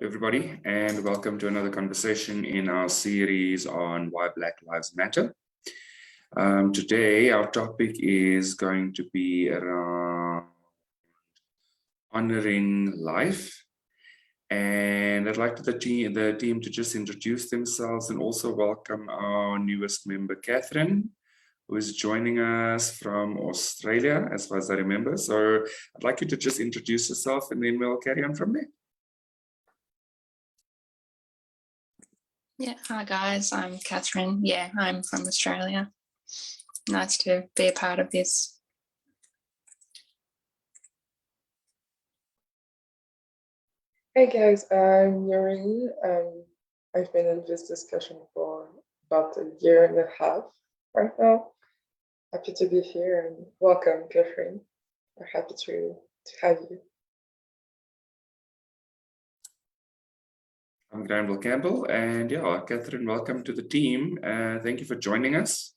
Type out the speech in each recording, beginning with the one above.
Everybody, and welcome to another conversation in our series on why Black Lives Matter. Today, our topic is going to be around honoring life. And I'd like the team to just introduce themselves and also welcome our newest member, Catherine, who is joining us from Australia, as far as I remember. So I'd like you to just introduce yourself and then we'll carry on from there. Yeah, hi guys, I'm Catherine. Yeah, I'm from Australia. Nice to be a part of this. Hey guys, I'm Noreen. I've been in this discussion for about a year and a half right now. Happy to be here and welcome, Catherine. We're happy to have you. I'm Granville Campbell, and yeah, Catherine, welcome to the team. Thank you for joining us.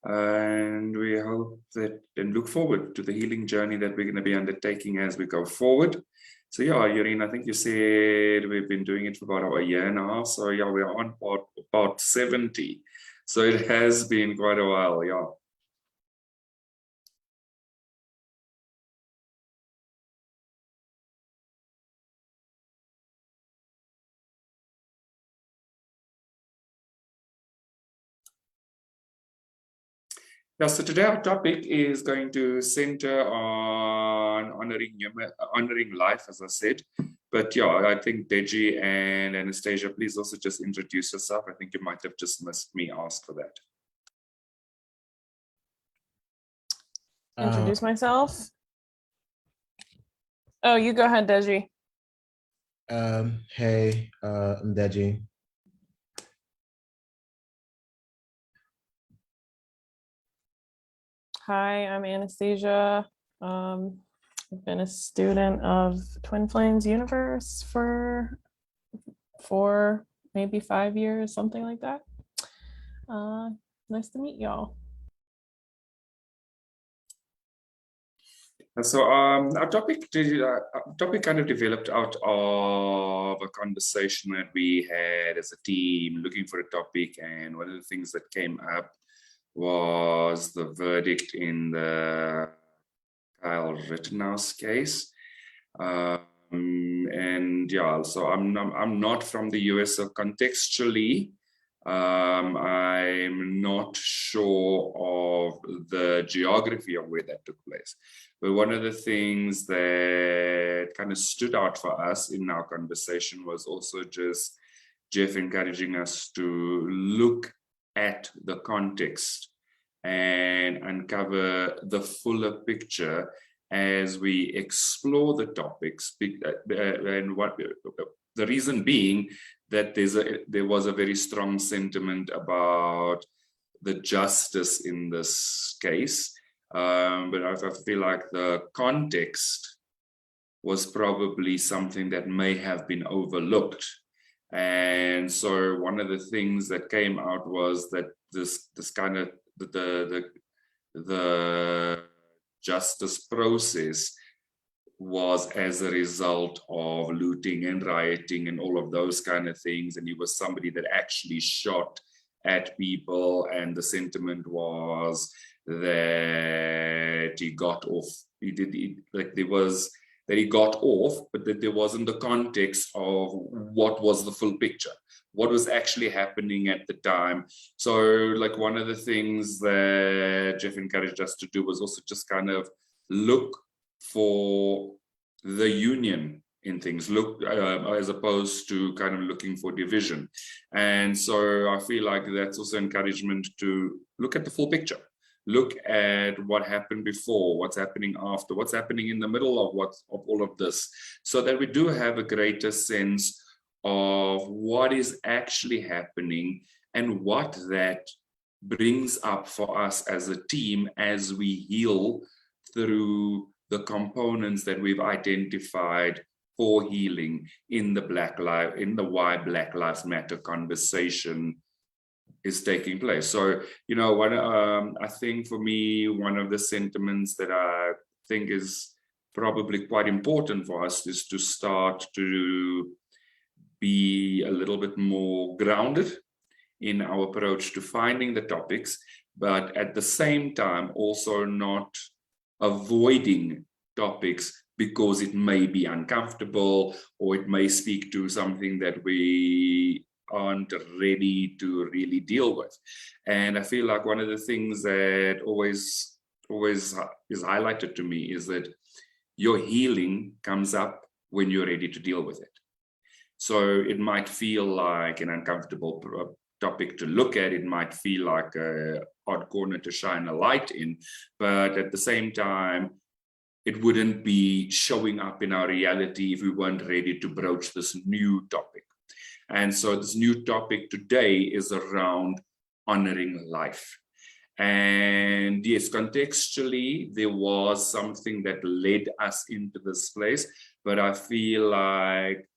And we hope that and look forward to the healing journey that we're going to be undertaking as we go forward. So yeah, Irene, I think you said we've been doing it for about a year and a half. So yeah, we're on part 70. So it has been quite a while, yeah. Yeah, so today our topic is going to center on honoring life, as I said. But yeah, I think Deji and Anastasia, please also just introduce yourself. I think you might have just missed me ask for that. Introduce myself. Oh, you go ahead, Deji. Hey, I'm Deji. Hi, I'm Anastasia. I've been a student of Twin Flames Universe for 4, maybe 5 years, something like that. Nice to meet y'all. So our topic kind of developed out of a conversation that we had as a team looking for a topic, and one of the things that came up was the verdict in the Kyle Rittenhouse case. And yeah, so I'm not from the US, so contextually, I'm not sure of the geography of where that took place. But one of the things that kind of stood out for us in our conversation was also just Jeff encouraging us to look at the context and uncover the fuller picture as we explore the topics, and what the reason being that there was a very strong sentiment about the justice in this case, but I feel like the context was probably something that may have been overlooked. And so one of the things that came out was that this kind of the justice process was as a result of looting and rioting and all of those kind of things, and he was somebody that actually shot at people, and the sentiment was that he got off. That he got off, but that there wasn't the context of what was the full picture, what was actually happening at the time. So like one of the things that Jeff encouraged us to do was also just kind of look for the union in things, as opposed to kind of looking for division. And so I feel like that's also encouragement to look at the full picture. Look at what happened before, what's happening after, what's happening in the middle of all of this, so that we do have a greater sense of what is actually happening and what that brings up for us as a team as we heal through the components that we've identified for healing in the why Black Lives Matter conversation is taking place. So, you know, I think for me, one of the sentiments that I think is probably quite important for us is to start to be a little bit more grounded in our approach to finding the topics, but at the same time also not avoiding topics because it may be uncomfortable or it may speak to something that we aren't ready to really deal with. And I feel like one of the things that always is highlighted to me is that your healing comes up when you're ready to deal with it. So it might feel like an uncomfortable topic to look at, it might feel like a odd corner to shine a light in, but at the same time, it wouldn't be showing up in our reality if we weren't ready to broach this new topic. And so this new topic today is around honoring life. And yes, contextually, there was something that led us into this place, but I feel like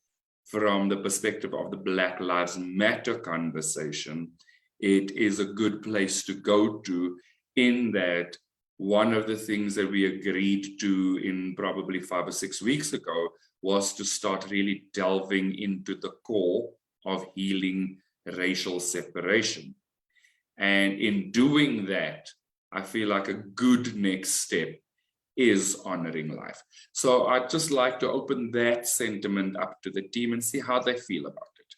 from the perspective of the Black Lives Matter conversation, it is a good place to go to, in that one of the things that we agreed to in probably 5 or 6 weeks ago was to start really delving into the core of healing racial separation. And in doing that, I feel like a good next step is honoring life. So I'd just like to open that sentiment up to the team and see how they feel about it.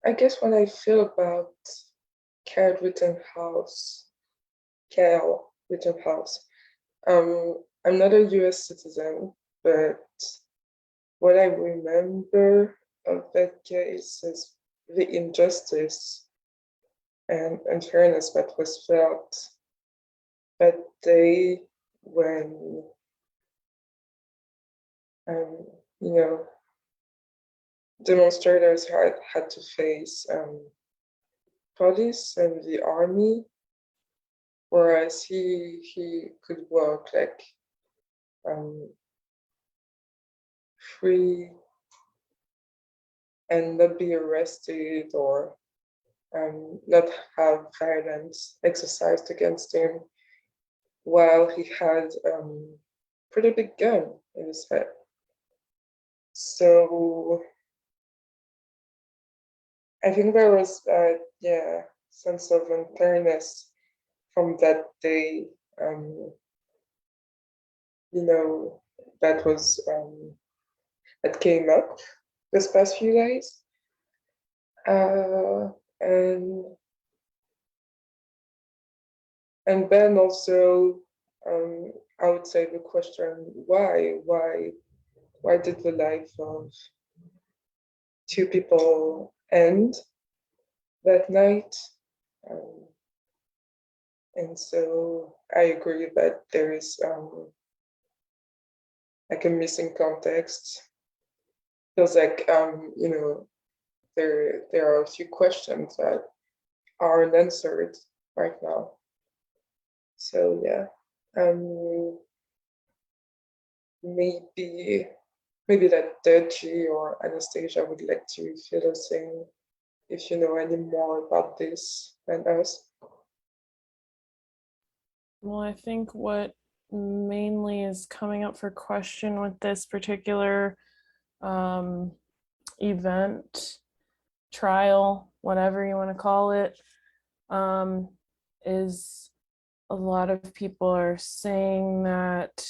I guess when I feel about Cal Rittenhouse, I'm not a US citizen, but what I remember of that case is the injustice and unfairness that was felt that day when, you know, demonstrators had to face police and the army, whereas he could walk like free and not be arrested or not have violence exercised against him, while he had pretty big gun in his head. So I think there was sense of unfairness from that day. That was that came up this past few days, and then also I would say the question why did the life of 2 people end that night? And so I agree that there is like a missing context. Feels like there are a few questions that are unanswered right now. So yeah, maybe that Deji or Anastasia would like to fill us in if you know any more about this than us. Well, I think what mainly is coming up for question with this particular event, trial, whatever you want to call it, is a lot of people are saying that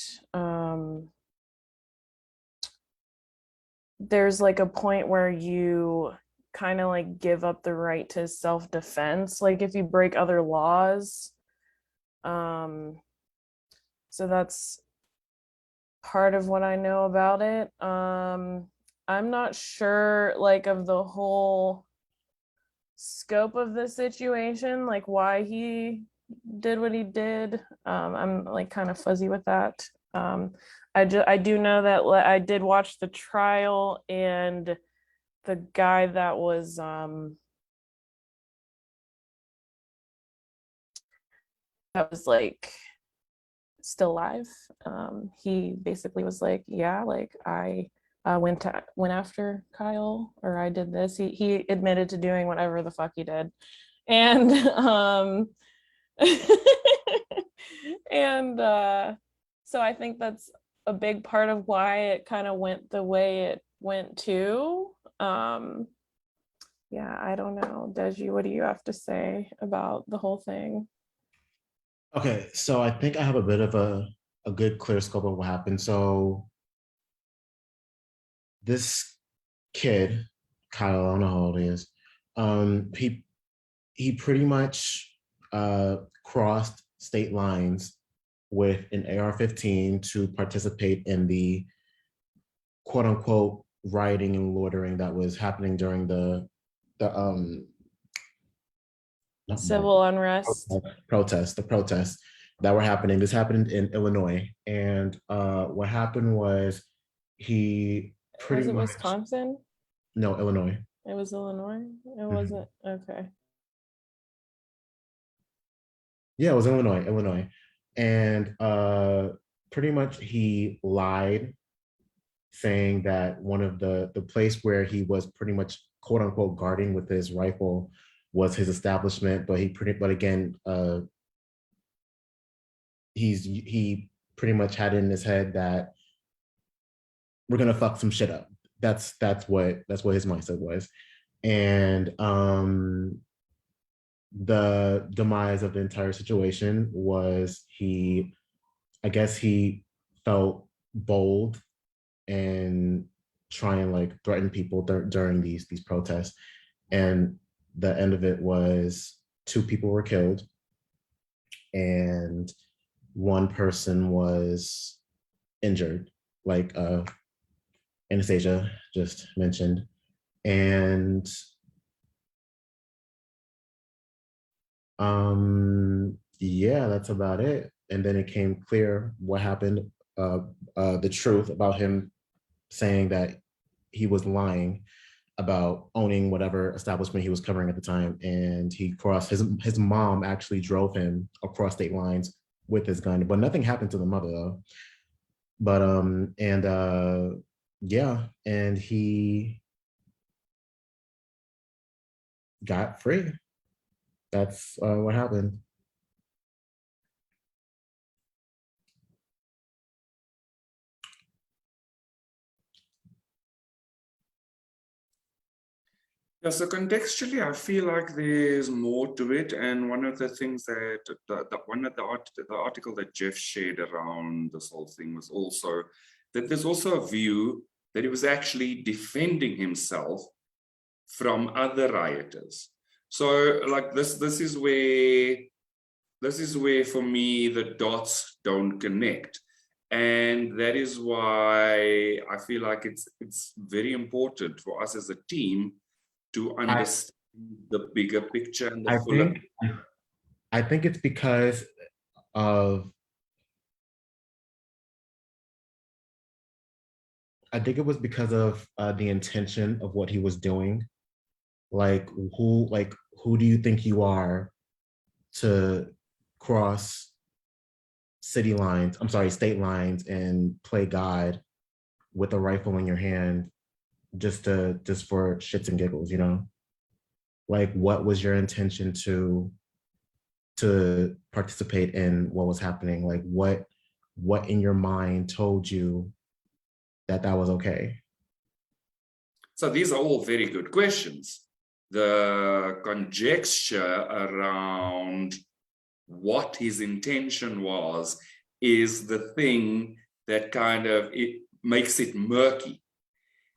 there's like a point where you kind of like give up the right to self-defense, like if you break other laws. So that's part of what I know about it. I'm not sure like of the whole scope of the situation, like why he did what he did. I'm like kind of fuzzy with that. I do know that I did watch the trial, and the guy that was like still alive, he basically was like, yeah, like I went after Kyle, or I did this. He admitted to doing whatever the fuck he did. And and so I think that's a big part of why it kind of went the way it went too. Yeah, I don't know. Deji, what do you have to say about the whole thing? Okay, so I think I have a bit of a good clear scope of what happened. So this kid, Kyle, I don't know how old he is. He pretty much crossed state lines with an AR-15 to participate in the quote unquote rioting and loitering that was happening during the Civil unrest. the protests that were happening. This happened in Illinois, and what happened was he pretty Was it much Wisconsin? no, Illinois. It was Illinois. It wasn't okay. Yeah, it was Illinois, and pretty much he lied, saying that one of the place where he was pretty much quote unquote guarding with his rifle was his establishment, but but again, he pretty much had it in his head that we're gonna fuck some shit up. That's what his mindset was, and the demise of the entire situation was I guess he felt bold and try and like threaten people during these protests, and the end of it was 2 people were killed and 1 person was injured, like Anastasia just mentioned. And yeah, that's about it. And then it came clear what happened, the truth about him saying that he was lying about owning whatever establishment he was covering at the time. And he crossed, his mom actually drove him across state lines with his gun, but nothing happened to the mother though. But yeah, and he got free. That's what happened. Yeah, so contextually, I feel like there's more to it. And one of the things that the article that Jeff shared around this whole thing was also that there's also a view that he was actually defending himself from other rioters. So like this is where for me the dots don't connect. And that is why I feel like it's very important for us as a team to understand the bigger picture and the fuller. I think it's because of, I think it was because of the intention of what he was doing. Like who do you think you are to cross state lines and play God with a rifle in your hand just for shits and giggles, you know? Like what was your intention to participate in what was happening? Like what in your mind told you that was okay? So these are all very good questions. The conjecture around what his intention was is the thing that kind of it makes it murky.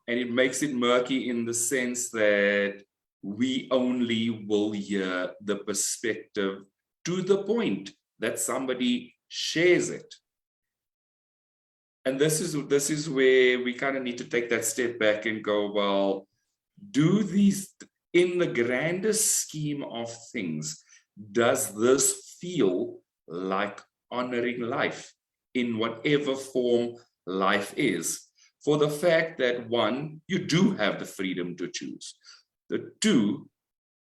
And it makes it murky in the sense that we only will hear the perspective to the point that somebody shares it. And this is where we kind of need to take that step back and go, well, do these, in the grandest scheme of things, does this feel like honoring life in whatever form life is. For the fact that, one, you do have the freedom to choose. The two,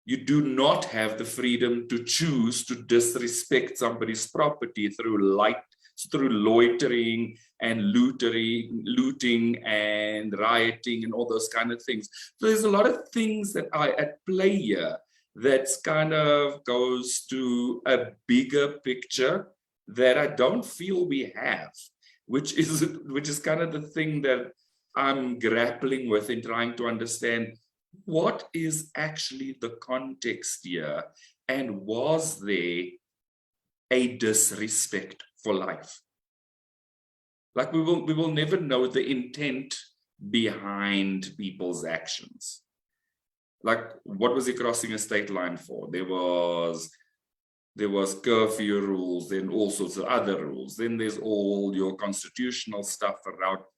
you do not have the freedom to choose to disrespect somebody's property through loitering and looting and rioting and all those kind of things. So there's a lot of things that are at play here that's kind of goes to a bigger picture that I don't feel we have, which is kind of the thing that I'm grappling with in trying to understand what is actually the context here, and was there a disrespect for life? Like we will never know the intent behind people's actions. Like, what was he crossing a state line for? There was curfew rules, then all sorts of other rules. Then there's all your constitutional stuff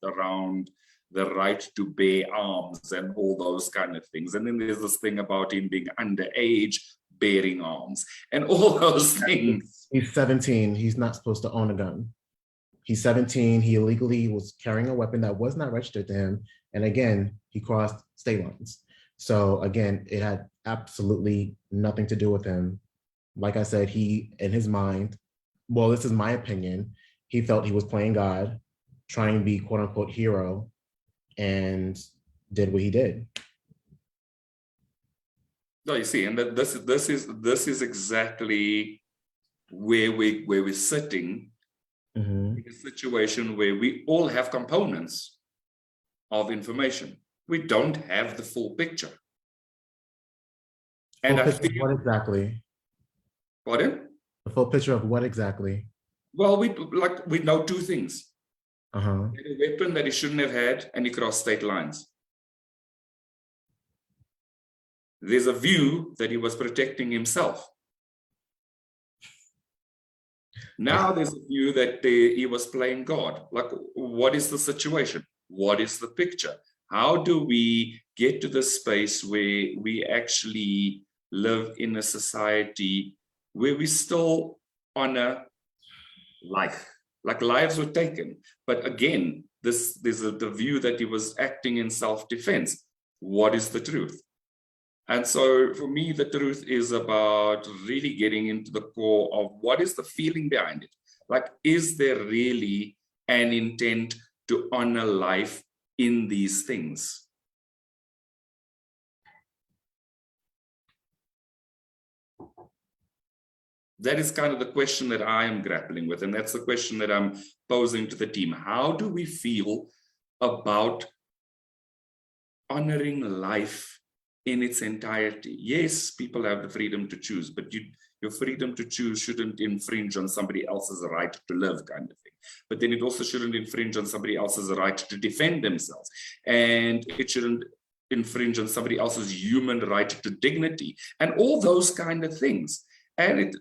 around the right to bear arms and all those kind of things. And then there's this thing about him being underage, bearing arms, and all those things. He's 17. He's not supposed to own a gun. He's 17. He illegally was carrying a weapon that was not registered to him. And again, he crossed state lines. So again, it had absolutely nothing to do with him. Like I said, he, in his mind, well, this is my opinion, he felt he was playing God, trying to be quote unquote hero, and did what he did. No, you see, and that this is exactly where we're sitting in a situation where we all have components of information. We don't have the full picture. And I think, what exactly? Pardon? The full picture of what exactly? Well, we know two things. Uh-huh. He had a weapon that he shouldn't have had, and he crossed state lines. There's a view that he was protecting himself. Now there's a view that he was playing God. Like, what is the situation? What is the picture? How do we get to the space where we actually live in a society where we still honor life? Like, lives were taken. But again, there's the view that he was acting in self-defense. What is the truth? And so for me, the truth is about really getting into the core of what is the feeling behind it. Like, is there really an intent to honor life in these things? That is kind of the question that I am grappling with. And that's the question that I'm posing to the team. How do we feel about honoring life in its entirety? Yes, people have the freedom to choose, but your freedom to choose shouldn't infringe on somebody else's right to live, kind of thing. But then it also shouldn't infringe on somebody else's right to defend themselves. And it shouldn't infringe on somebody else's human right to dignity and all those kind of things. And it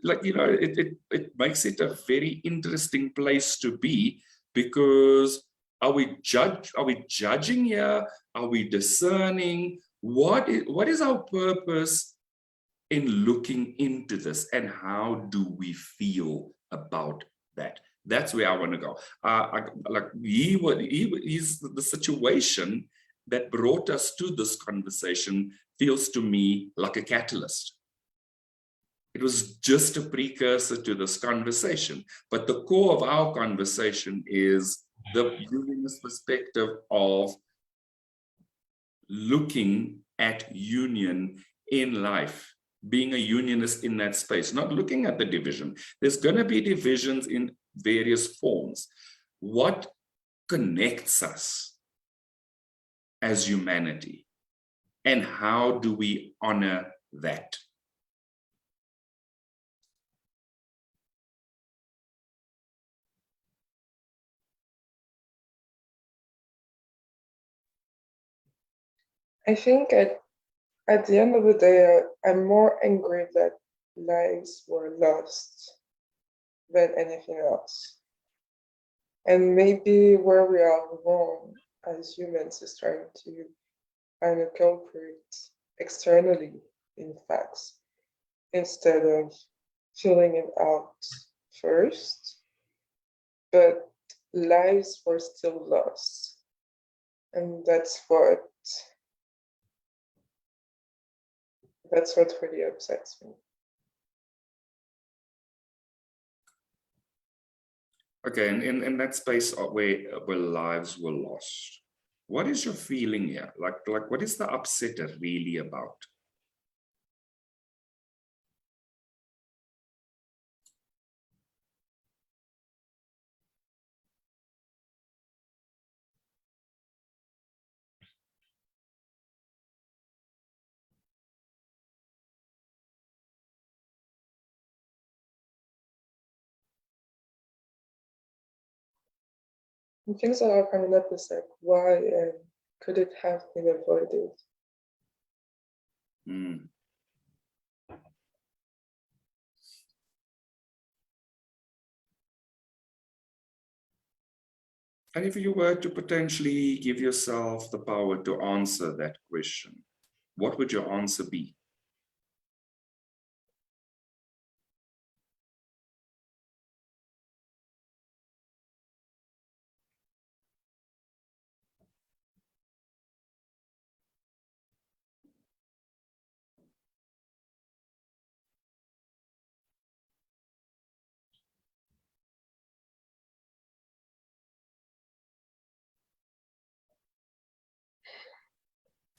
makes it a very interesting place to be, because are we judging here? Are we discerning? What is our purpose in looking into this, and how do we feel about that? That's where I want to go. He's the situation that brought us to this conversation feels to me like a catalyst. It was just a precursor to this conversation, but the core of our conversation is the unionist perspective of looking at union in life, being a unionist in that space, not looking at the division. There's going to be divisions in various forms. What connects us as humanity, and how do we honor that? I think at the end of the day, I'm more angry that lives were lost than anything else. And maybe where we are wrong as humans is trying to find a culprit externally in facts, instead of feeling it out first, but lives were still lost. And that's what really upsets me. Okay, and in that space where lives were lost, what is your feeling here? Like what is the upsetter really about? And things that are coming up is like, why could it have been avoided? Mm. And if you were to potentially give yourself the power to answer that question, what would your answer be?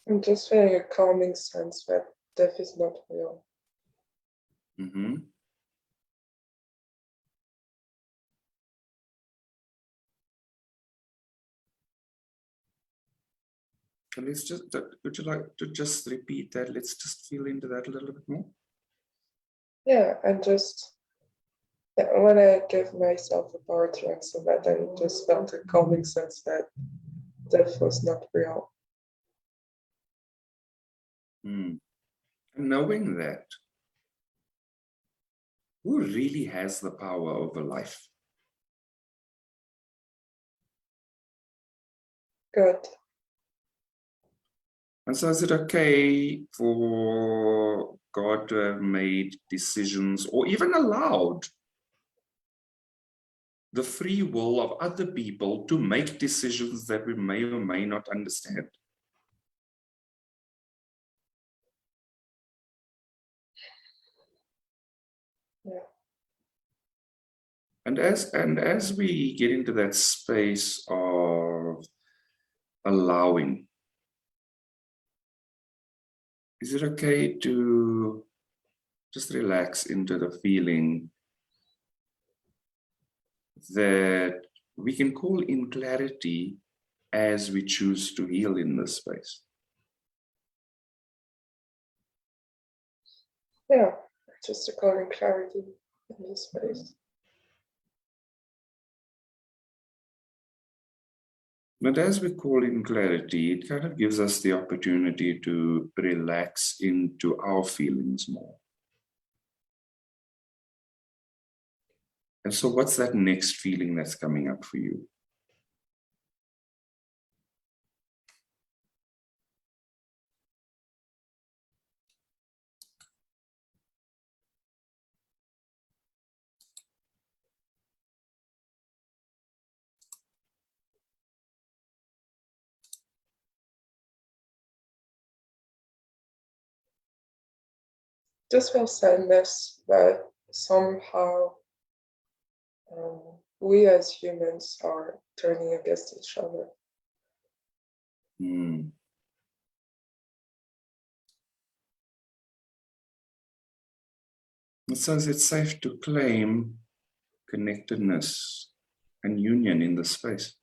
I'm just feeling a calming sense that death is not real. Mm-hmm. And let's just, would you like to just repeat that? Let's just feel into that a little bit more. Yeah, and just when I gave myself the power to answer that, I just felt a calming sense that death was not real. Mm. And knowing that, who really has the power over life? Good. And so is it okay for God to have made decisions or even allowed the free will of other people to make decisions that we may or may not understand? Yeah. And as we get into that space of allowing, is it okay to just relax into the feeling that we can call in clarity as we choose to heal in this space? Yeah. Just to call in clarity in this space. But as we call in clarity, it kind of gives us the opportunity to relax into our feelings more. And so what's that next feeling that's coming up for you? Just feel sadness that somehow we as humans are turning against each other. Hmm. It says it's safe to claim connectedness and union in the space.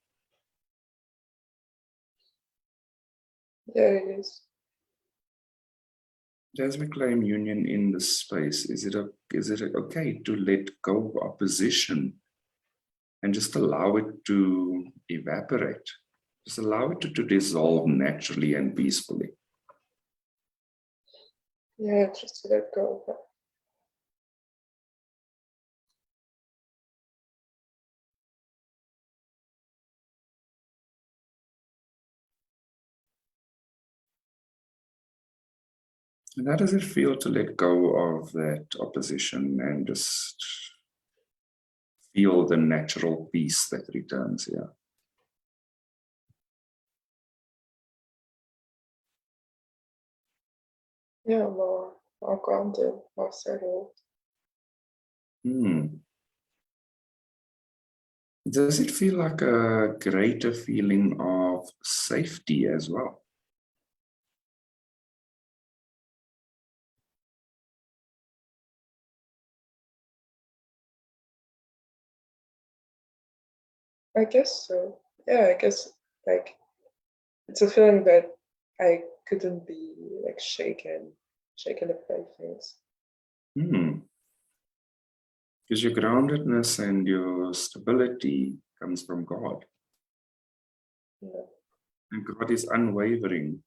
Yeah, it is. As we claim union in the space, is it okay to let go of opposition and just allow it to evaporate? Just allow it to dissolve naturally and peacefully. Yeah, just to let go of that. And how does it feel to let go of that opposition and just feel the natural peace that returns here? Yeah, more grounded, more settled. Does it feel like a greater feeling of safety as well? I guess so. Yeah, I guess like it's a feeling that I couldn't be like shaken up by things. Because your groundedness and your stability comes from God. Yeah. And God is unwavering.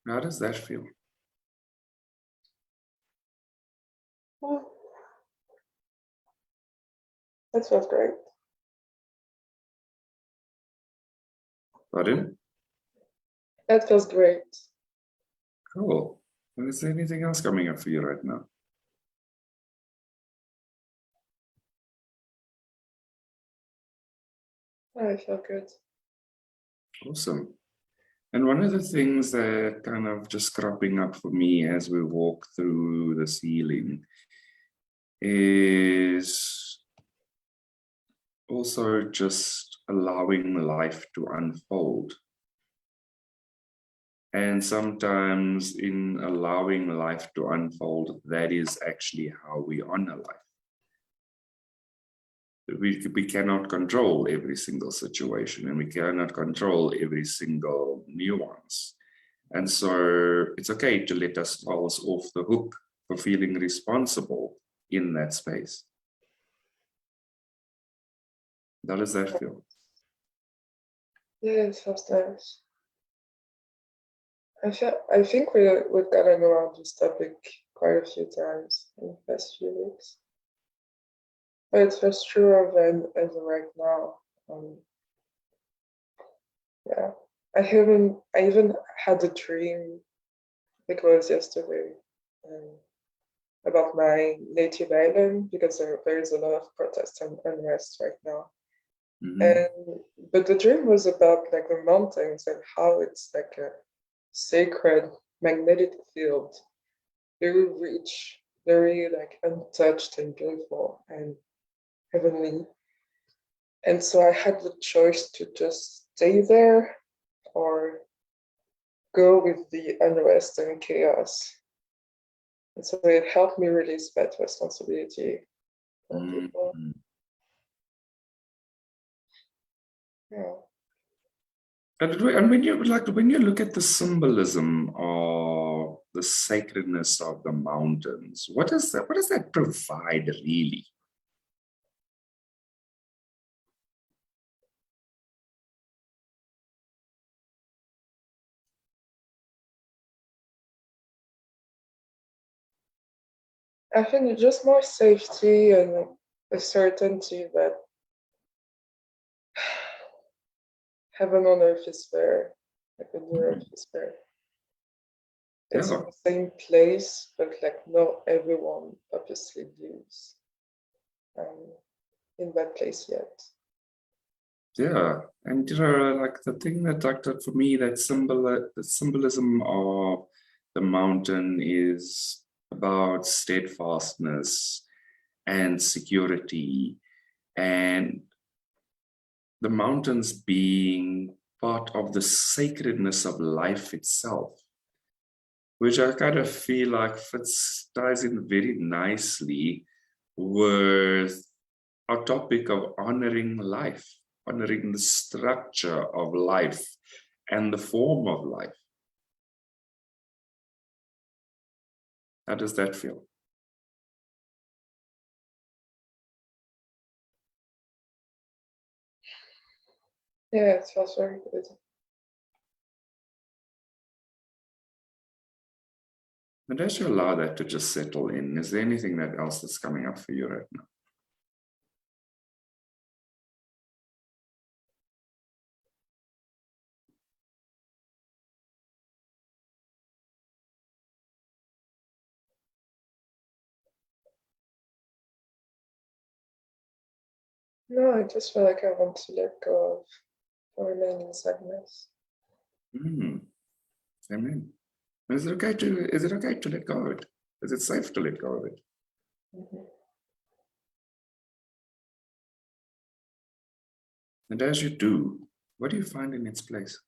How does that feel? Well, that feels great. Pardon? That feels great. Cool. And is there anything else coming up for you right now? I feel good. Awesome. And one of the things that kind of just cropping up for me as we walk through the ceiling is also just allowing life to unfold. And sometimes in allowing life to unfold, that is actually how we honor life. We cannot control every single situation, and we cannot control every single nuance. And so it's okay to let ourselves off the hook for feeling responsible in that space. How does that feel? Yeah, it feels nice. I think we've gotten around this topic quite a few times in the past few weeks. But it feels truer than as of right now. Yeah. I even had a dream, I think it was yesterday, about my native island because there is a lot of protest and unrest right now. But the dream was about like the mountains and how it's like a sacred magnetic field, very rich, very like untouched and beautiful and heavenly. And so I had the choice to just stay there or go with the unrest and chaos. And so it helped me release that responsibility from people. Yeah. And when you look at the symbolism of the sacredness of the mountains, what does that provide really? I think just more safety and a certainty that heaven on earth is there, like the new earth is there. It's in the same place, but like not everyone obviously lives in that place yet. Yeah, and like the thing that for me, the symbolism of the mountain is about steadfastness and security, and the mountains being part of the sacredness of life itself, which I kind of feel like ties in very nicely with our topic of honoring life, honoring the structure of life and the form of life. How does that feel? Yeah, it feels very good. And as you allow that to just settle in, is there anything else that's coming up for you right now? No, I just feel like I want to let go of the remaining sadness. Amen. Is it okay to let go of it? Is it safe to let go of it? Mhm. And as you do, what do you find in its place?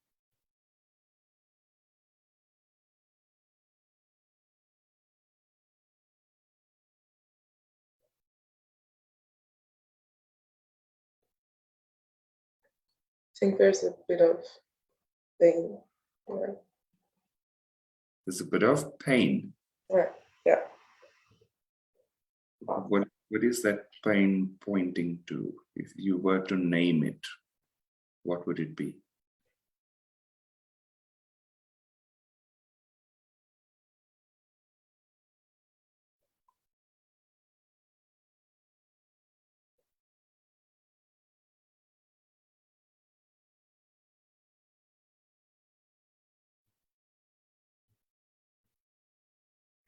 I think there's a bit of pain. Yeah. There's a bit of pain. Right. Yeah. What is that pain pointing to? If you were to name it, what would it be?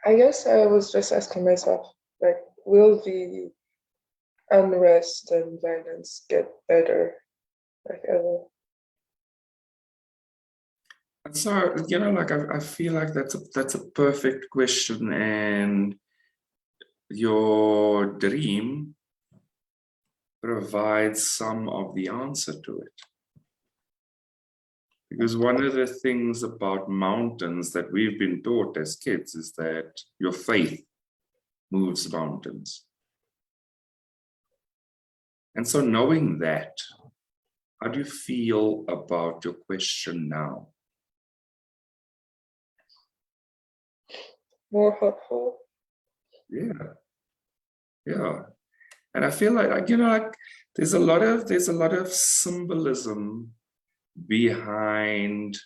I guess I was just asking myself, like, will the unrest and violence get better, like ever? And so, like I feel like that's a perfect question, and your dream provides some of the answer to it. Because one of the things about mountains that we've been taught as kids is that your faith moves mountains. And so knowing that, how do you feel about your question now? More hopeful? Yeah. And I feel like there's a lot of symbolism behind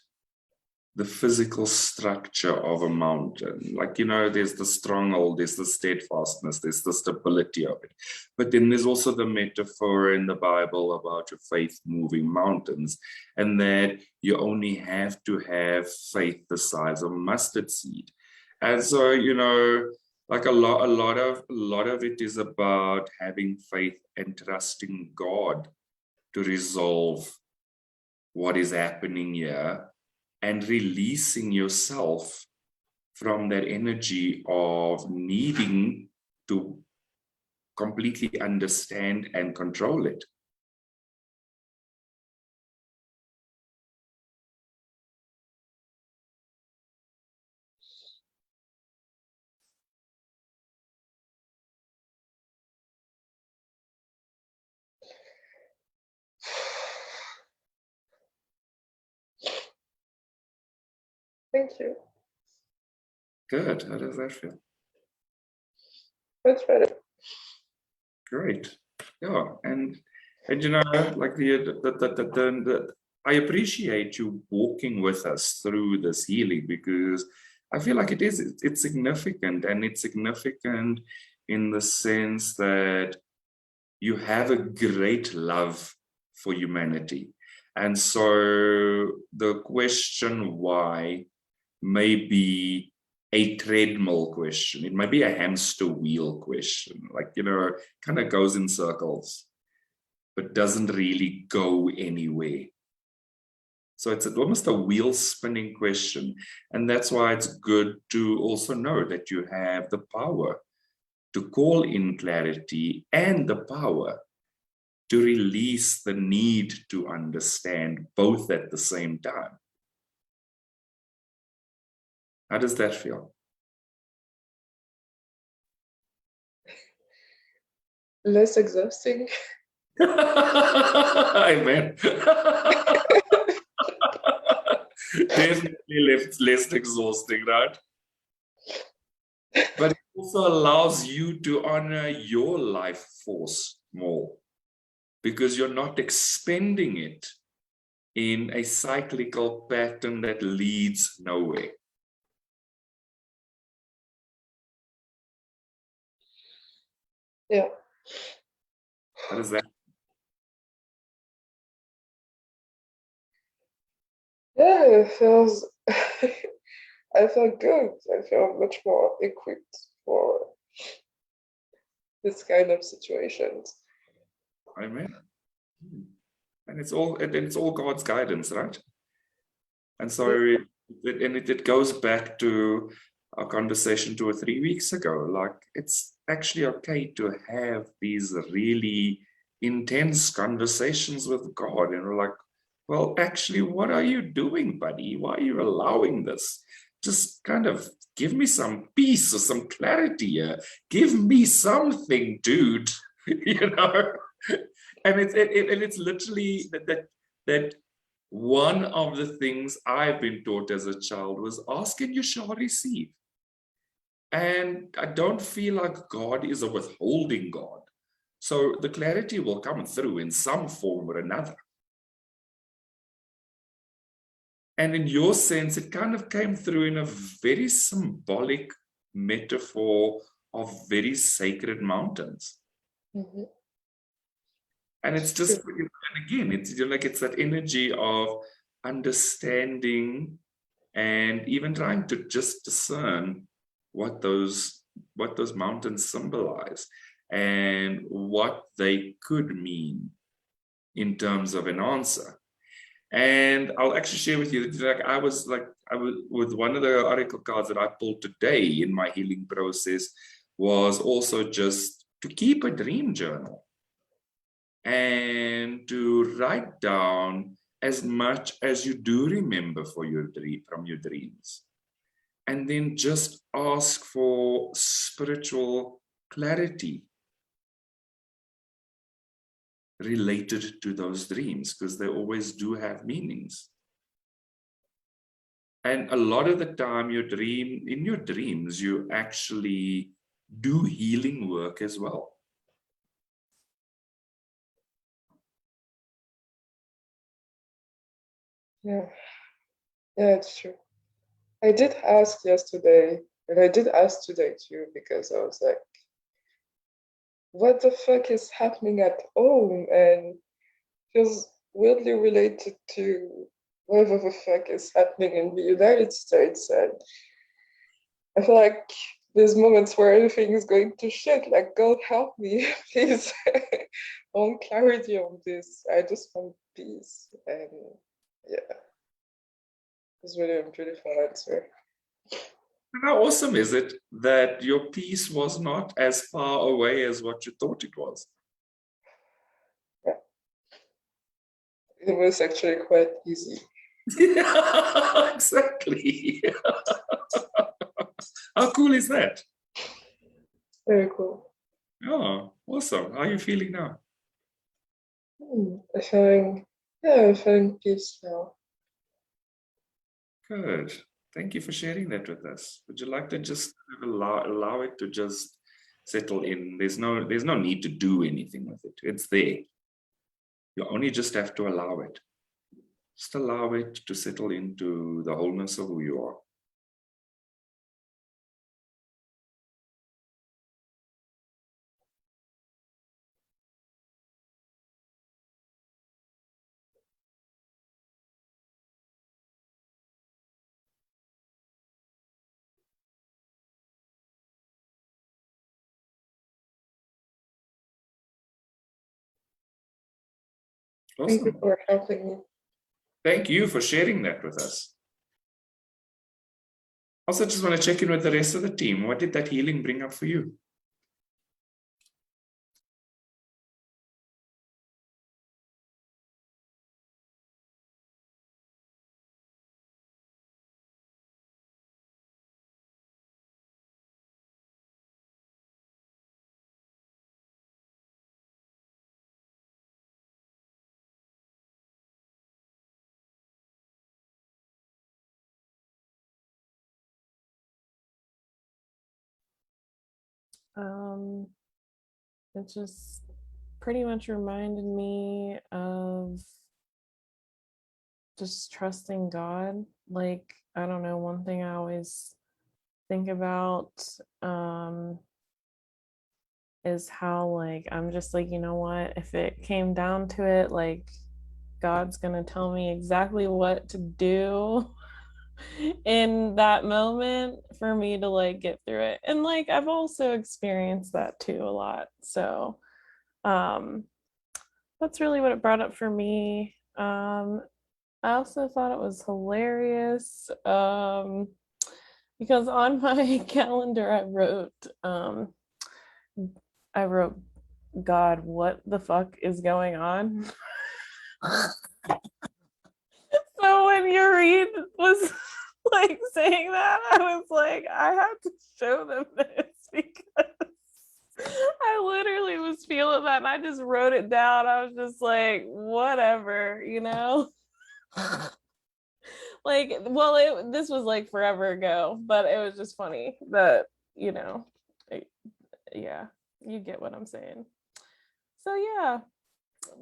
the physical structure of a mountain. Like, there's the stronghold, there's the steadfastness, there's the stability of it. But then there's also the metaphor in the Bible about your faith moving mountains, and that you only have to have faith the size of a mustard seed. And so, like a lot of it is about having faith and trusting God to resolve what is happening here, and releasing yourself from that energy of needing to completely understand and control it. Thank you. Good. How does that feel? Much better. Great. Yeah. And like I appreciate you walking with us through this healing, because I feel like it's significant, and it's significant in the sense that you have a great love for humanity. And so the question why may be a treadmill question. It might be a hamster wheel question, like, kind of goes in circles, but doesn't really go anywhere. So it's almost a wheel spinning question. And that's why it's good to also know that you have the power to call in clarity and the power to release the need to understand, both at the same time. How does that feel? Less exhausting. Amen. Definitely less exhausting, right? But it also allows you to honor your life force more, because you're not expending it in a cyclical pattern that leads nowhere. Yeah. How does that? Yeah, it feels I feel good. I feel much more equipped for this kind of situations. Amen. And it's all God's guidance, right? And so it goes back to our conversation 2 or 3 weeks ago. Like, it's actually okay to have these really intense conversations with God. And we're like, well, actually, what are you doing, buddy? Why are you allowing this? Just kind of give me some peace or some clarity here. Give me something, dude. You know? And it's literally that one of the things I've been taught as a child was ask and you shall receive. And I don't feel like God is a withholding God. So the clarity will come through in some form or another. And in your sense, it kind of came through in a very symbolic metaphor of very sacred mountains. Mhm. And it's just, and again, it's like it's that energy of understanding and even trying to just discern what those mountains symbolize and what they could mean in terms of an answer. And I'll actually share with you that I was with one of the oracle cards that I pulled today in my healing process was also just to keep a dream journal and to write down as much as you do remember from your dreams. And then just ask for spiritual clarity related to those dreams, because they always do have meanings. And a lot of the time in your dreams, you actually do healing work as well. Yeah, it's true. I did ask yesterday, and I did ask today too, because I was like, what the fuck is happening at home? And feels weirdly related to whatever the fuck is happening in the United States. And I feel like there's moments where everything is going to shit. Like, God help me, please. I want clarity on this. I just want peace. And yeah, it's really a beautiful answer. How awesome is it that your peace was not as far away as what you thought it was? Yeah. It was actually quite easy. Yeah, exactly. How cool is that? Very cool. Oh, awesome. How are you feeling now? I'm feeling peace now. Good. Thank you for sharing that with us. Would you like to just allow it to just settle in? There's no need to do anything with it. It's there. You only just have to allow it. Just allow it to settle into the wholeness of who you are. Thank you Awesome. for helping me. Thank you for sharing that with us. Also, just want to check in with the rest of the team. What did that healing bring up for you? It just pretty much reminded me of just trusting God. Like, I don't know, one thing I always think about is how, like, I'm just like, you know what, if it came down to it, like, God's gonna tell me exactly what to do in that moment for me to like get through it. And like I've also experienced that too a lot. So that's really what it brought up for me. I also thought it was hilarious because on my calendar I wrote, God, what the fuck is going on? So when Yuri was like saying that, I was like, I have to show them this because I literally was feeling that and I just wrote it down. I was just like, whatever, you know? Like, well, this was like forever ago, but it was just funny that, you know, yeah, you get what I'm saying. So yeah,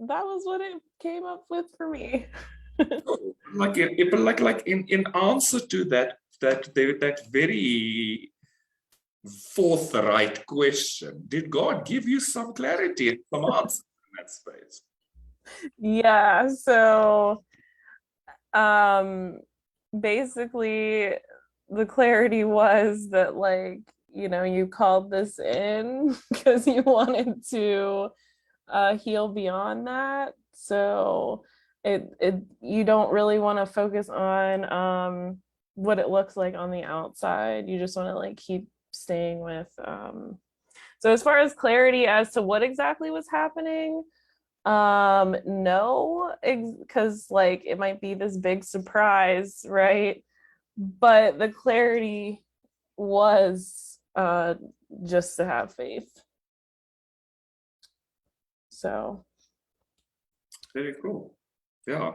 that was what it came up with for me. Like in answer to that very forthright question, did God give you some clarity and some answers in that space? Yeah, so basically the clarity was that, like, you know, you called this in because you wanted to heal beyond that. So it you don't really want to focus on what it looks like on the outside. You just want to like keep staying with so as far as clarity as to what exactly was happening, no, because like it might be this big surprise, right? But the clarity was just to have faith. So Very cool. Yeah.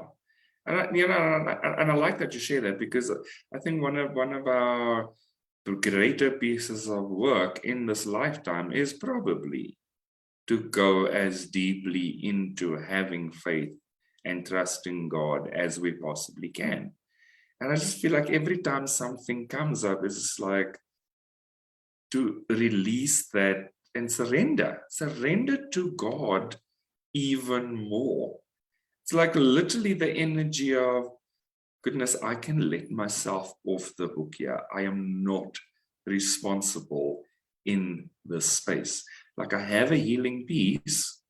And I like that you share that, because I think one of our greater pieces of work in this lifetime is probably to go as deeply into having faith and trusting God as we possibly can. And I just feel like every time something comes up, it's just like to release that and surrender to God even more. It's like literally the energy of, goodness, I can let myself off the hook here. I am not responsible in this space. Like, I have a healing piece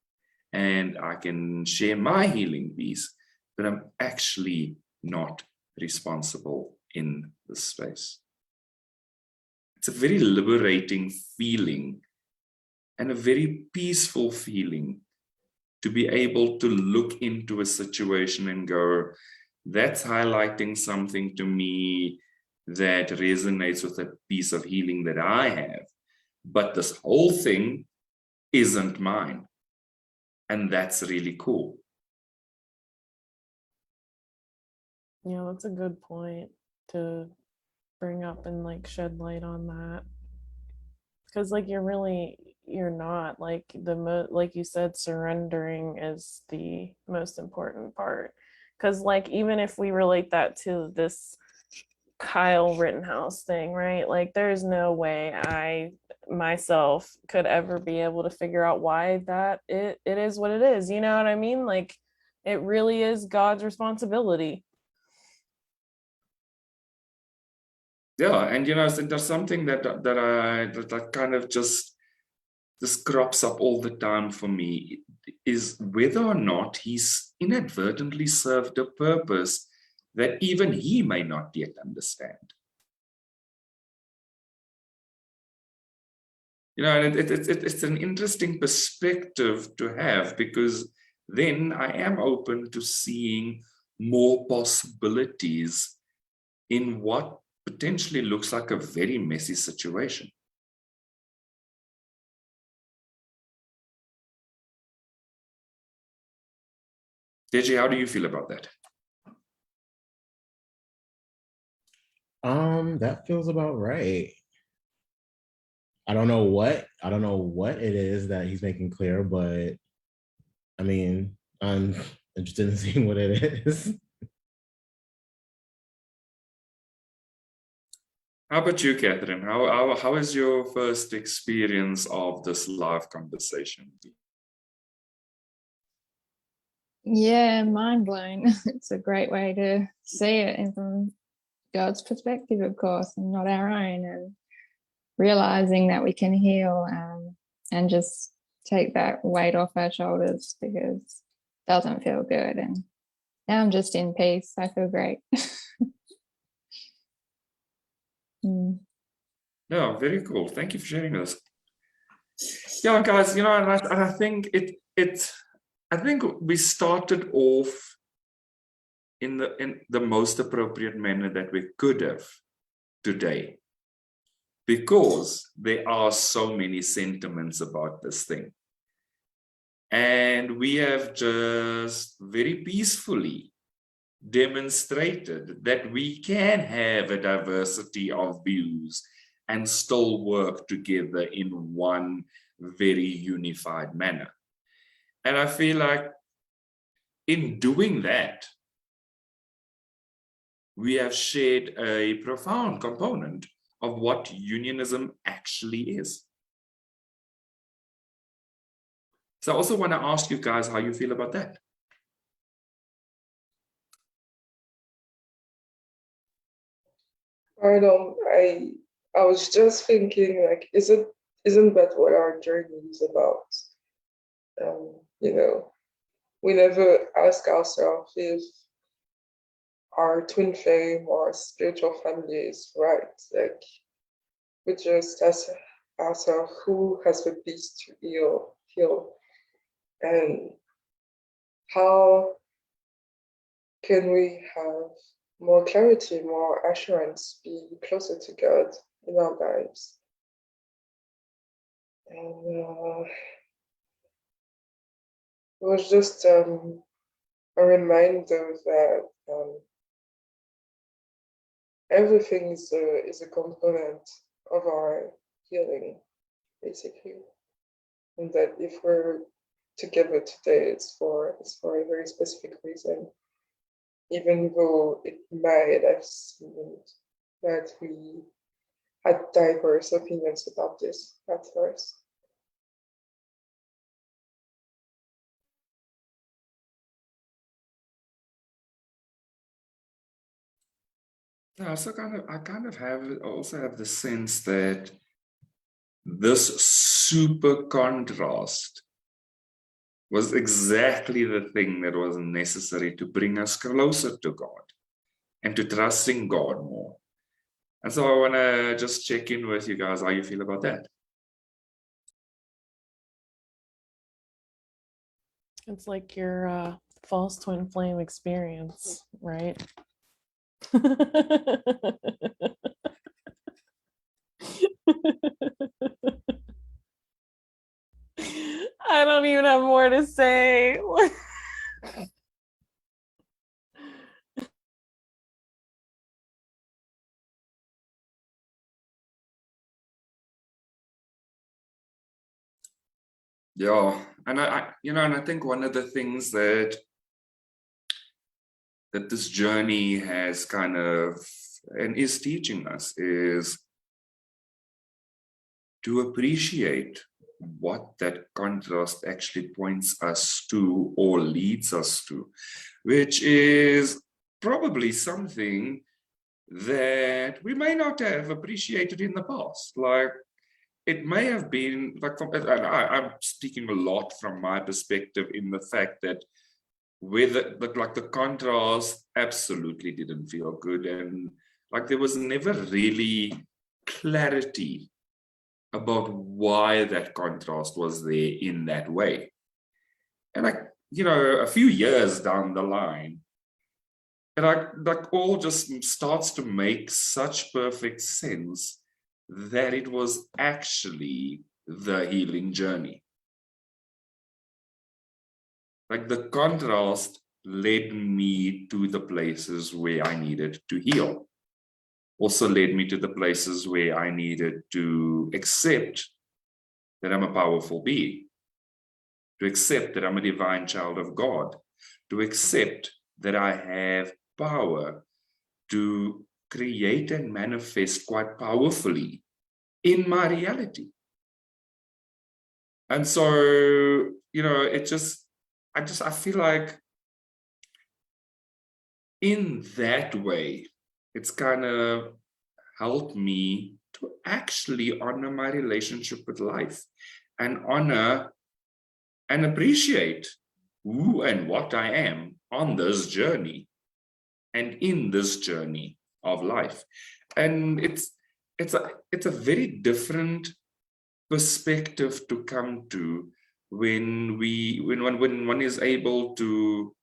and I can share my healing piece, but I'm actually not responsible in this space. It's a very liberating feeling and a very peaceful feeling to be able to look into a situation and go, that's highlighting something to me that resonates with a piece of healing that I have. But this whole thing isn't mine. And that's really cool. yeah, that's a good point to bring up and like shed light on that. Because like you're not like like you said, surrendering is the most important part. Because like even if we relate that to this Kyle Rittenhouse thing, right? Like there's no way I myself could ever be able to figure out why that it is what it is. You know what I mean? Like it really is God's responsibility. Yeah, and there's something that kind of just this crops up all the time for me, is whether or not he's inadvertently served a purpose that even he may not yet understand. And it's an interesting perspective to have, because then I am open to seeing more possibilities in what potentially looks like a very messy situation. Deji, how do you feel about that? That feels about right. I don't know what it is that he's making clear, but I mean, I'm interested in seeing what it is. How about you, Catherine? How is your first experience of this live conversation? Yeah, mind blown. It's a great way to see it, and from God's perspective, of course, and not our own, and realizing that we can heal and just take that weight off our shoulders, because doesn't feel good. And now I'm just in peace. I feel great. Yeah, very cool. Thank you for sharing this. Yeah, guys, and I think I think we started off in the most appropriate manner that we could have today, because there are so many sentiments about this thing. And we have just very peacefully demonstrated that we can have a diversity of views and still work together in one very unified manner. And I feel like in doing that, we have shared a profound component of what unionism actually is. So I also want to ask you guys how you feel about that. I was just thinking, like, isn't that what our journey is about? We never ask ourselves if our twin flame or spiritual family is right. Like, we just ask ourselves who has the beast to heal, and how can we have more clarity, more assurance, be closer to God in our lives. And it was just a reminder that everything is a component of our healing, basically. And that if we're together today, it's for a very specific reason. Even though it might have seemed that we had diverse opinions about this at first. Yeah, so I also have the sense that this super contrast was exactly the thing that was necessary to bring us closer to God and to trusting God more. And so I want to just check in with you guys how you feel about that. It's like your false twin flame experience, right? I don't even have more to say. Yeah, and I think one of the things that this journey has kind of and is teaching us is to appreciate what that contrast actually points us to or leads us to, which is probably something that we may not have appreciated in the past. Like, it may have been like, I'm speaking a lot from my perspective in the fact that the contrast absolutely didn't feel good, and like there was never really clarity about why that contrast was there in that way. And a few years down the line, and all just starts to make such perfect sense that it was actually the healing journey. Like, the contrast led me to the places where I needed to heal. Also led me to the places where I needed to accept that I'm a powerful being, to accept that I'm a divine child of God, to accept that I have power to create and manifest quite powerfully in my reality. And so, I feel like in that way, it's kind of helped me to actually honor my relationship with life and honor and appreciate who and what I am on this journey and in this journey of life. And it's a very different perspective to come to when one is able to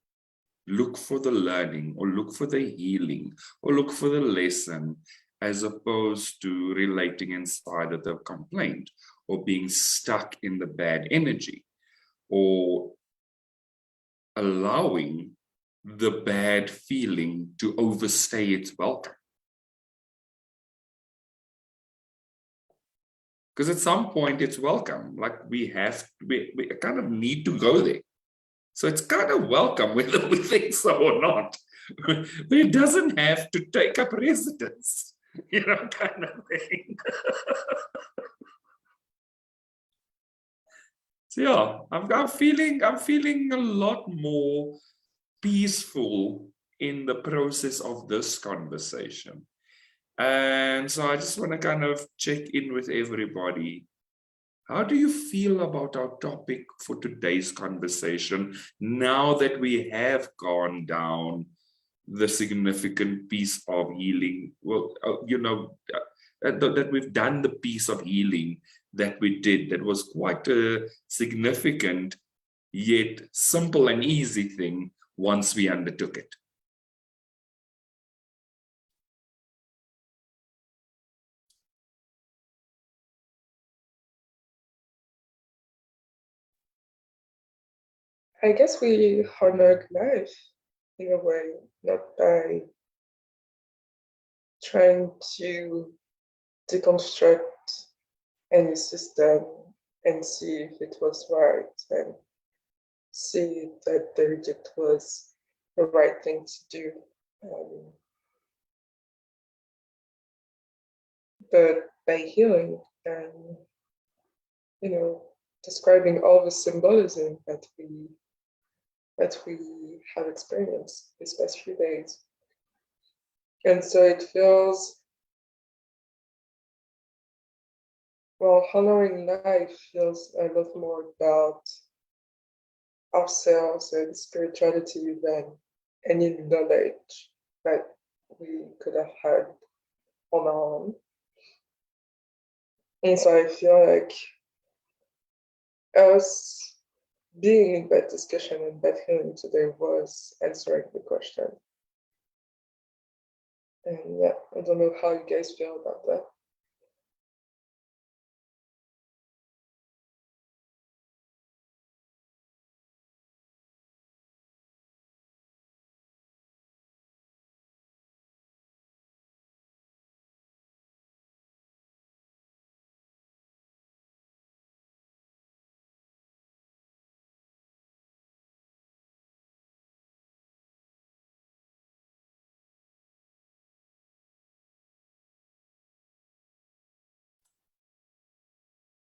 look for the learning or look for the healing or look for the lesson, as opposed to relating inside of the complaint or being stuck in the bad energy or allowing the bad feeling to overstay its welcome. Because at some point it's welcome, like we kind of need to go there. So it's kind of welcome whether we think so or not, but it doesn't have to take up residence, kind of thing. So yeah, I'm feeling a lot more peaceful in the process of this conversation. And so I just want to kind of check in with everybody. How do you feel about our topic for today's conversation now that we have gone down the significant piece of healing? Well, that we've done the piece of healing that we did, that was quite a significant yet simple and easy thing once we undertook it. I guess we honor life in a way, not by trying to deconstruct any system and see if it was right and see that the reject was the right thing to do. But by healing and, describing all the symbolism that we have experienced these past few days. And so it feels, well, honoring life feels a lot more about ourselves and spirituality than any knowledge that we could have had on our own. And so I feel like us being in that discussion and that healing today was answering the question. And yeah, I don't know how you guys feel about that.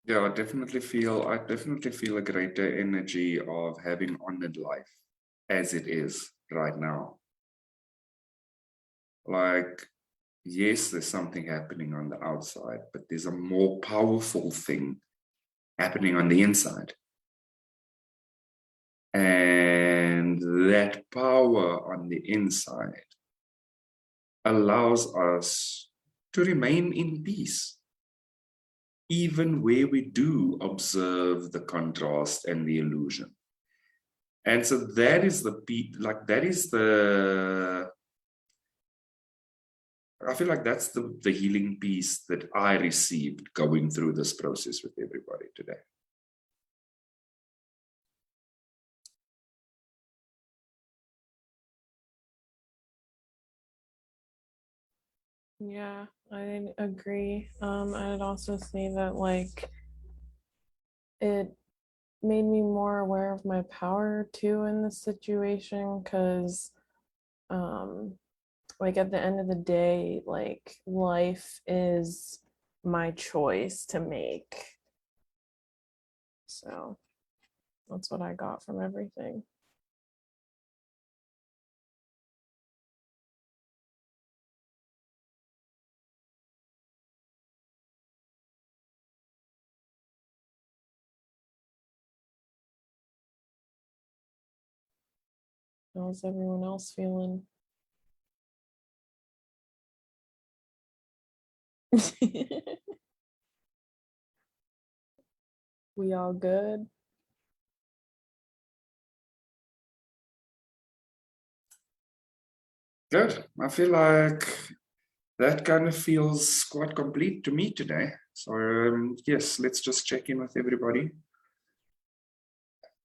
Yeah, I definitely feel a greater energy of having honored life as it is right now. Like, yes, there's something happening on the outside, but there's a more powerful thing happening on the inside. And that power on the inside allows us to remain in peace, even where we do observe the contrast and the illusion. And so that is I feel like that's the healing piece that I received going through this process with everybody today. Yeah, I agree. I'd also say that it made me more aware of my power too in this situation, because at the end of the day, life is my choice to make. So that's what I got from everything. How's everyone else feeling? We all good? Good. I feel like that kind of feels quite complete to me today. So yes, let's just check in with everybody.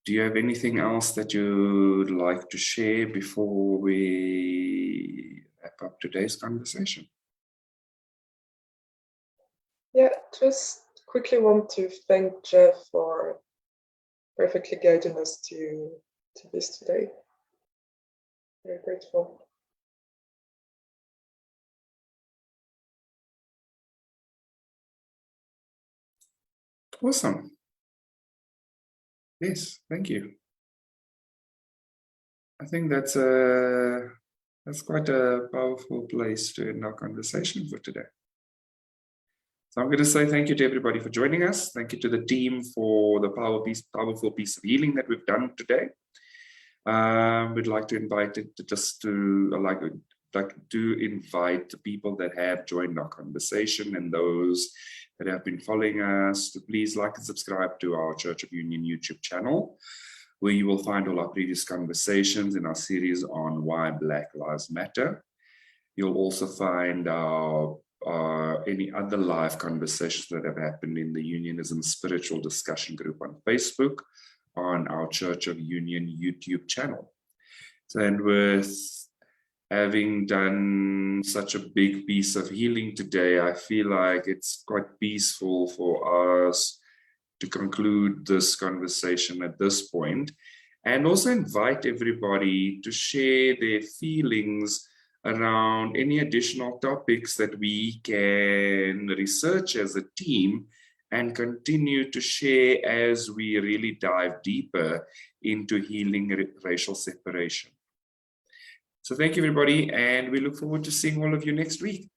Do you have anything else that you'd like to share before we wrap up today's conversation? Yeah, just quickly want to thank Jeff for perfectly guiding us to this today. Very grateful. Awesome. Yes, thank you. I think that's quite a powerful place to end our conversation for today. So I'm going to say thank you to everybody for joining us. Thank you to the team for the powerful piece of healing that we've done today. We'd like to invite it to invite the people that have joined our conversation and those that have been following us to please like and subscribe to our Church of Union YouTube channel, where you will find all our previous conversations in our series on why Black Lives Matter. You'll also find our any other live conversations that have happened in the Unionism Spiritual Discussion Group on Facebook, on our Church of Union YouTube channel. And with having done such a big piece of healing today, I feel like it's quite peaceful for us to conclude this conversation at this point, and also invite everybody to share their feelings around any additional topics that we can research as a team and continue to share as we really dive deeper into healing racial separation. So thank you, everybody, and we look forward to seeing all of you next week.